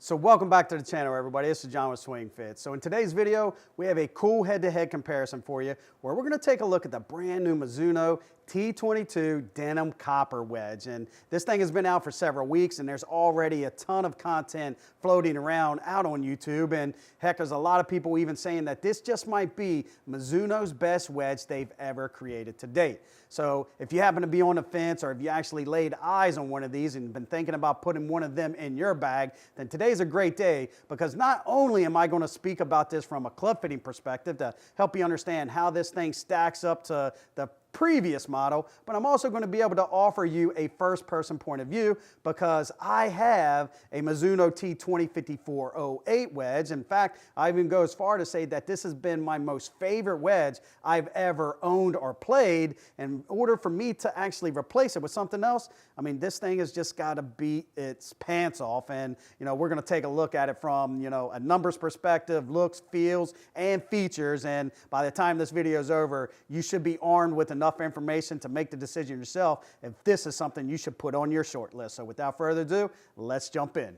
So welcome back to the channel, everybody. This is John with SwingFit. So in today's video, we have a cool head-to-head comparison for you where we're going to take a look at the brand new Mizuno T22 Denim Copper Wedge. And this thing has been out for several weeks and there's already a ton of content floating around out on YouTube. And heck, there's a lot of people even saying that this just might be Mizuno's best wedge they've ever created to date. So if you happen to be on the fence or if you actually laid eyes on one of these and been thinking about putting one of them in your bag, then today's a great day because not only am I going to speak about this from a club fitting perspective to help you understand how this thing stacks up to the previous model, but I'm also going to be able to offer you a first-person point of view because I have a Mizuno T20 5408 wedge. In fact, I even go as far to say that this has been my most favorite wedge I've ever owned or played. In order for me to actually replace it with something else, I mean, this thing has just got to beat its pants off. And, we're going to take a look at it from, a numbers perspective, looks, feels, and features. And by the time this video is over, you should be armed with enough information to make the decision yourself if this is something you should put on your short list. So without further ado, let's jump in.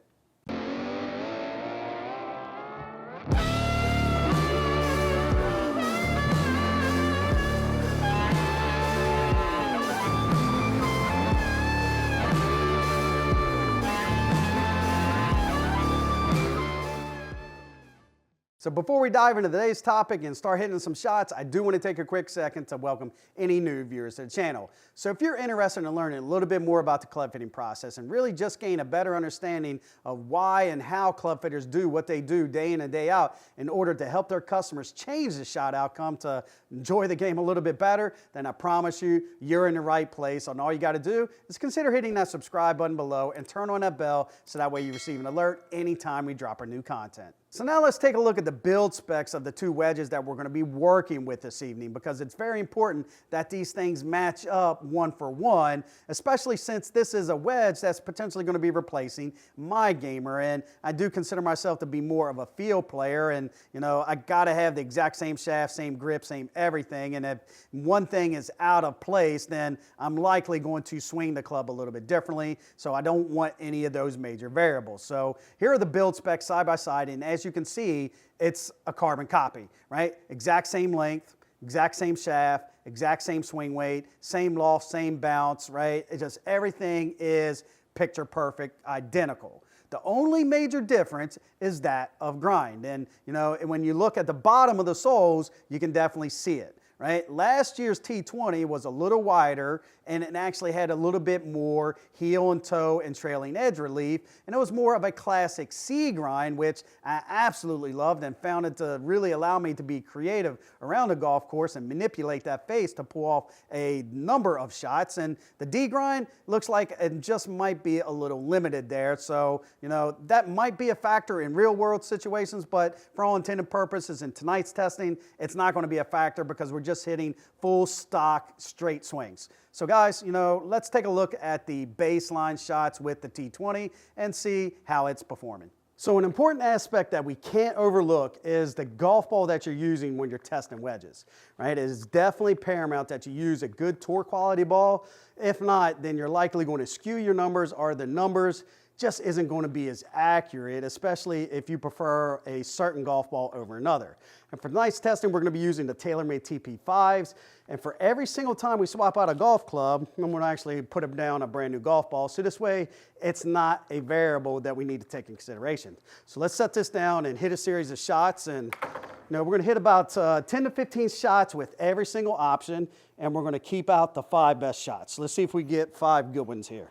So before we dive into today's topic and start hitting some shots, I do want to take a quick second to welcome any new viewers to the channel. So if you're interested in learning a little bit more about the club fitting process and really just gain a better understanding of why and how club fitters do what they do day in and day out in order to help their customers change the shot outcome to enjoy the game a little bit better, then I promise you, you're in the right place. And all you got to do is consider hitting that subscribe button below and turn on that bell so that way you receive an alert anytime we drop our new content. So now let's take a look at the build specs of the two wedges that we're going to be working with this evening because it's very important that these things match up one for one, especially since this is a wedge that's potentially going to be replacing my gamer. And I do consider myself to be more of a field player and, I got to have the exact same shaft, same grip, same everything. And if one thing is out of place, then I'm likely going to swing the club a little bit differently. So I don't want any of those major variables. So here are the build specs side by side. And as you can see, it's a carbon copy, right? Exact same length, exact same shaft, exact same swing weight, same loft, same bounce, right? It's just everything is picture perfect, identical. The only major difference is that of grind. And, when you look at the bottom of the soles, you can definitely see it. Right? Last year's T20 was a little wider and it actually had a little bit more heel and toe and trailing edge relief, and it was more of a classic C grind, which I absolutely loved and found it to really allow me to be creative around the golf course and manipulate that face to pull off a number of shots. And the D grind looks like it just might be a little limited there. So, that might be a factor in real world situations, but for all intended purposes in tonight's testing, it's not going to be a factor because we're just hitting full stock straight swings. So guys, let's take a look at the baseline shots with the T20 and see how it's performing. So an important aspect that we can't overlook is the golf ball that you're using when you're testing wedges, right? It is definitely paramount that you use a good tour quality ball. If not, then you're likely going to skew your numbers, or the numbers just isn't going to be as accurate, especially if you prefer a certain golf ball over another. And for tonight's testing, we're going to be using the TaylorMade TP5s. And for every single time we swap out a golf club, I'm going to actually put them down a brand new golf ball. So this way, it's not a variable that we need to take in consideration. So let's set this down and hit a series of shots. And we're going to hit about 10 to 15 shots with every single option. And we're going to keep out the 5 best shots. So let's see if we get 5 good ones here.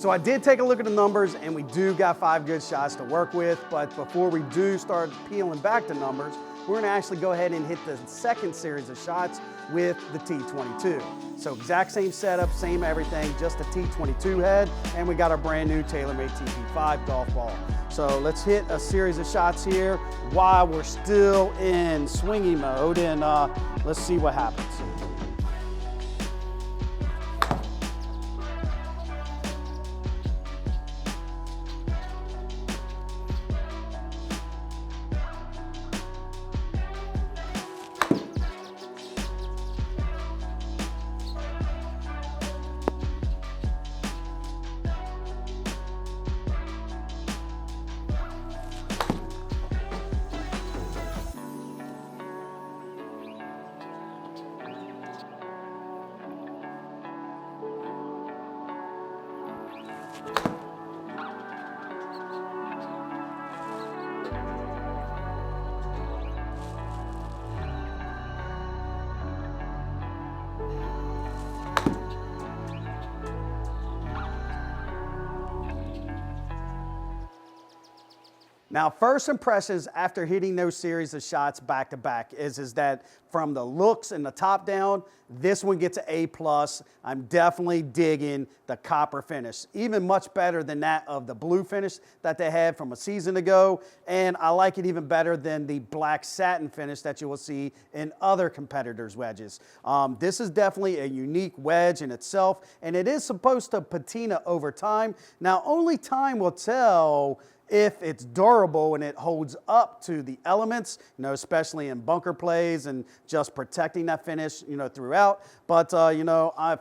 So I did take a look at the numbers, and we do got 5 good shots to work with, but before we do start peeling back the numbers, we're gonna actually go ahead and hit the second series of shots with the T22. So exact same setup, same everything, just a T22 head, and we got our brand new TaylorMade TP5 golf ball. So let's hit a series of shots here while we're still in swingy mode, and let's see what happens. Now, first impressions after hitting those series of shots back to back is that from the looks and the top down, this one gets an A+. I'm definitely digging the copper finish, even much better than that of the blue finish that they had from a season ago. And I like it even better than the black satin finish that you will see in other competitors' wedges. This is definitely a unique wedge in itself, and it is supposed to patina over time. Now, only time will tell if it's durable and it holds up to the elements, especially in bunker plays and just protecting that finish, throughout. But,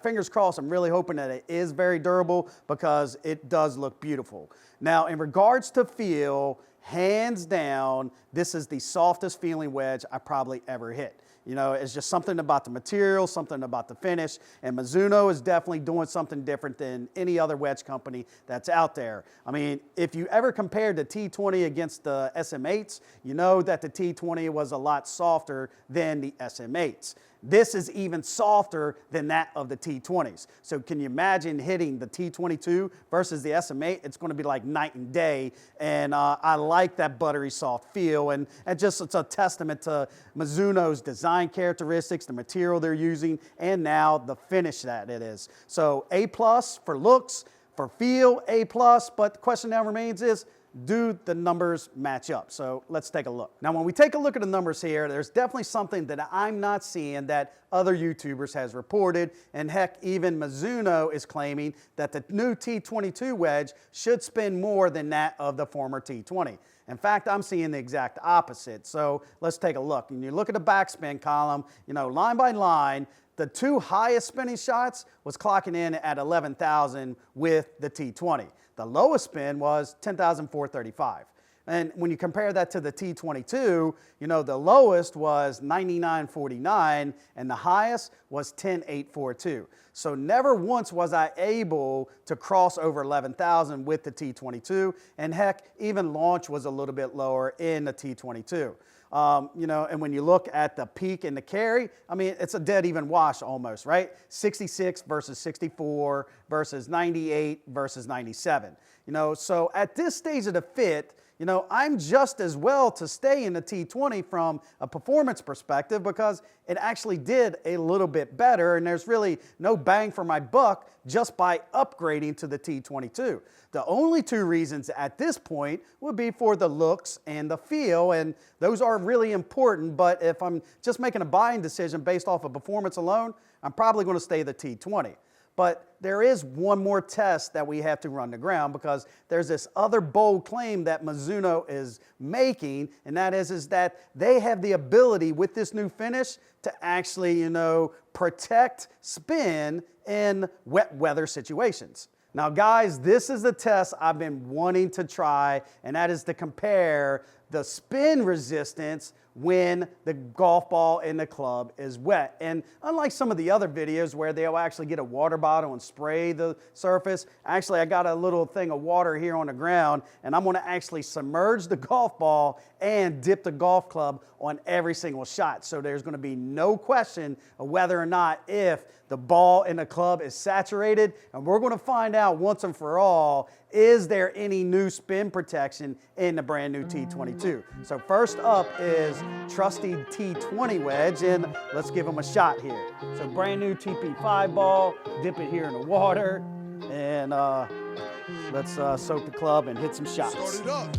fingers crossed, I'm really hoping that it is very durable because it does look beautiful. Now, in regards to feel, hands down, this is the softest feeling wedge I probably ever hit. It's just something about the material, something about the finish, and Mizuno is definitely doing something different than any other wedge company that's out there. I mean, if you ever compared the T20 against the SM8s, you know that the T20 was a lot softer than the SM8s. This is even softer than that of the T20s. So can you imagine hitting the T22 versus the SM8? It's going to be like night and day, and I like that buttery soft feel, and just it's a testament to Mizuno's design characteristics, the material they're using, and now the finish that it is. So A+ for looks, for feel, A+, but the question now remains is, do the numbers match up? So let's take a look. Now, when we take a look at the numbers here, there's definitely something that I'm not seeing that other YouTubers has reported, and heck, even Mizuno is claiming that the new T22 Wedge should spin more than that of the former T20. In fact, I'm seeing the exact opposite. So let's take a look. When you look at the backspin column, line by line, the 2 highest spinning shots was clocking in at 11,000 with the T20. The lowest spin was 10,435. And when you compare that to the T22, the lowest was 99.49 and the highest was 10.842. So never once was I able to cross over 11,000 with the T22, and heck, even launch was a little bit lower in the T22. And when you look at the peak and the carry, I mean, it's a dead even wash almost, right? 66 versus 64 versus 98 versus 97. So at this stage of the fit, I'm just as well to stay in the T20 from a performance perspective because it actually did a little bit better, and there's really no bang for my buck just by upgrading to the T22. The only 2 reasons at this point would be for the looks and the feel, and those are really important, but if I'm just making a buying decision based off of performance alone, I'm probably going to stay the T20. But there is one more test that we have to run to ground because there's this other bold claim that Mizuno is making, and that is that they have the ability with this new finish to actually, protect spin in wet weather situations. Now, guys, this is the test I've been wanting to try, and that is to compare the spin resistance when the golf ball in the club is wet. And unlike some of the other videos where they'll actually get a water bottle and spray the surface, actually I got a little thing of water here on the ground, and I'm gonna actually submerge the golf ball and dip the golf club on every single shot. So there's gonna be no question of whether or not if the ball in the club is saturated, and we're gonna find out once and for all, is there any new spin protection in the brand new T22? So first up is trusty T20 Wedge, and let's give them a shot here. So brand new TP5 ball, dip it here in the water, and let's soak the club and hit some shots. Start it up.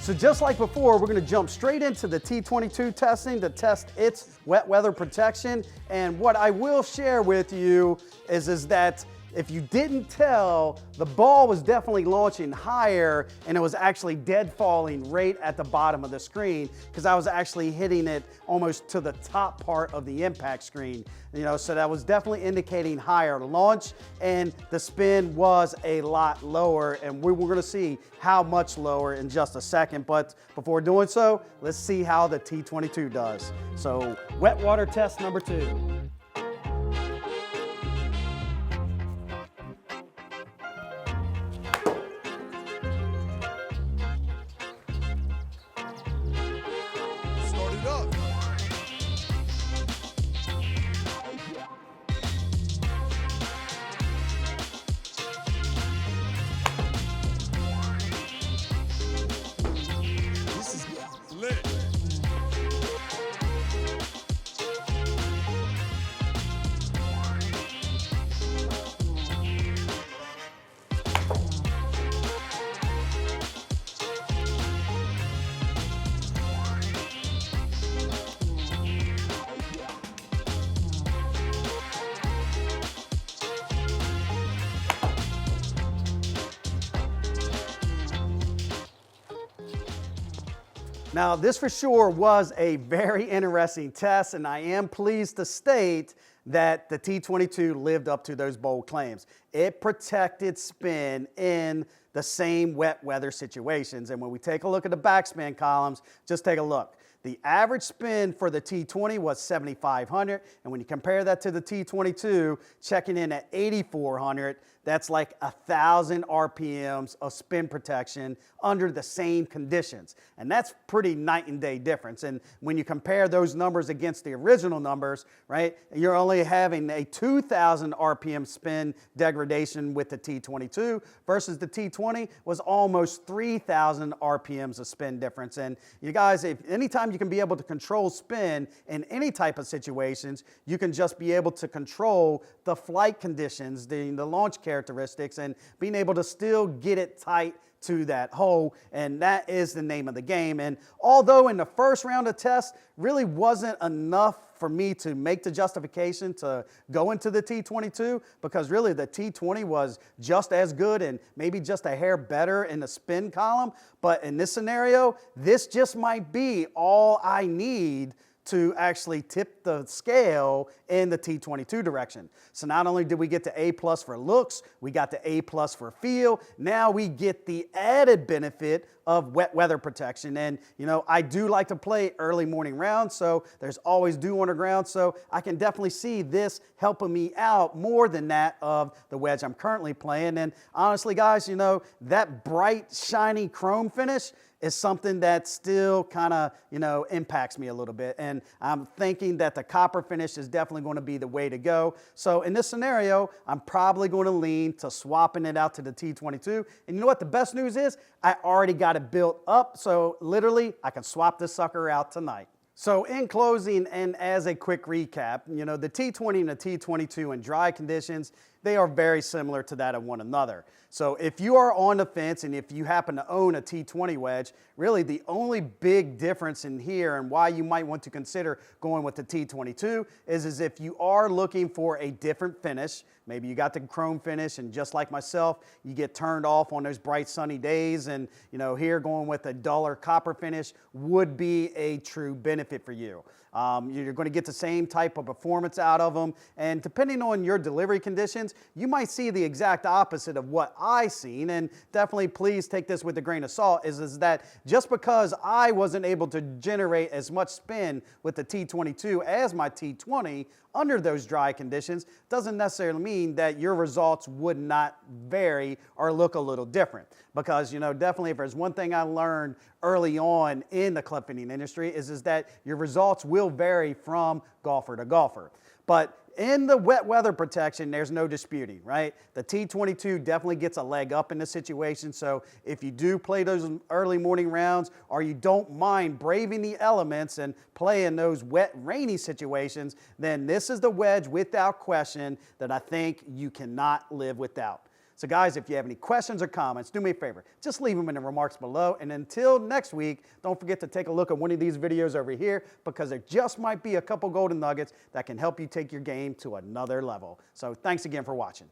So just like before, we're gonna jump straight into the T22 testing to test its wet weather protection. And what I will share with you is that if you didn't tell, the ball was definitely launching higher, and it was actually dead falling right at the bottom of the screen, because I was actually hitting it almost to the top part of the impact screen. You know, so that was definitely indicating higher launch, and the spin was a lot lower, and we're gonna see how much lower in just a second. But before doing so, let's see how the T22 does. So wet water test number 2. Start it up. This is lit. Now, this for sure was a very interesting test, and I am pleased to state that the T22 lived up to those bold claims. It protected spin in the same wet weather situations. And when we take a look at the backspin columns, just take a look. The average spin for the T20 was 7,500, and when you compare that to the T22, checking in at 8,400, that's like 1,000 RPMs of spin protection under the same conditions. And that's pretty night and day difference. And when you compare those numbers against the original numbers, right, you're only having a 2,000 RPM spin degradation with the T22 versus the T20 was almost 3,000 RPMs of spin difference. And you guys, if anytime you can be able to control spin in any type of situations, you can just be able to control the flight conditions, the launch characteristics, and being able to still get it tight to that hole, and that is the name of the game. And although in the first round of tests really wasn't enough for me to make the justification to go into the T22, because really the T20 was just as good and maybe just a hair better in the spin column, but in this scenario, this just might be all I need to actually tip the scale in the T22 direction. So not only did we get the A+ for looks, we got the A+ for feel, now we get the added benefit of wet weather protection. And, you know, I do like to play early morning rounds, so there's always dew on the ground, so I can definitely see this helping me out more than that of the wedge I'm currently playing. And honestly, guys, you know, that bright, shiny chrome finish is something that still kind of, you know, impacts me a little bit. And I'm thinking that the copper finish is definitely going to be the way to go. So in this scenario, I'm probably going to lean to swapping it out to the T22. And you know what the best news is? I already got it built up. So literally, I can swap this sucker out tonight. So in closing and as a quick recap, you know, the T20 and the T22 in dry conditions, they are very similar to that of one another. So if you are on the fence and if you happen to own a T20 wedge, really the only big difference in here and why you might want to consider going with the T22 is if you are looking for a different finish. Maybe you got the chrome finish and just like myself, you get turned off on those bright sunny days, and you know, here going with a duller copper finish would be a true benefit for you. You're going to get the same type of performance out of them, and depending on your delivery conditions, you might see the exact opposite of what I seen. And definitely please take this with a grain of salt, is that just because I wasn't able to generate as much spin with the T22 as my T20 under those dry conditions doesn't necessarily mean that your results would not vary or look a little different. Because, you know, definitely if there's one thing I learned early on in the club fitting industry is that your results will vary from golfer to golfer. But in the wet weather protection, there's no disputing, right? The T22 definitely gets a leg up in this situation. So if you do play those early morning rounds, or you don't mind braving the elements and playing those wet, rainy situations, then this is the wedge without question that I think you cannot live without. So guys, if you have any questions or comments, do me a favor, just leave them in the remarks below. And until next week, don't forget to take a look at one of these videos over here, because there just might be a couple golden nuggets that can help you take your game to another level. So thanks again for watching.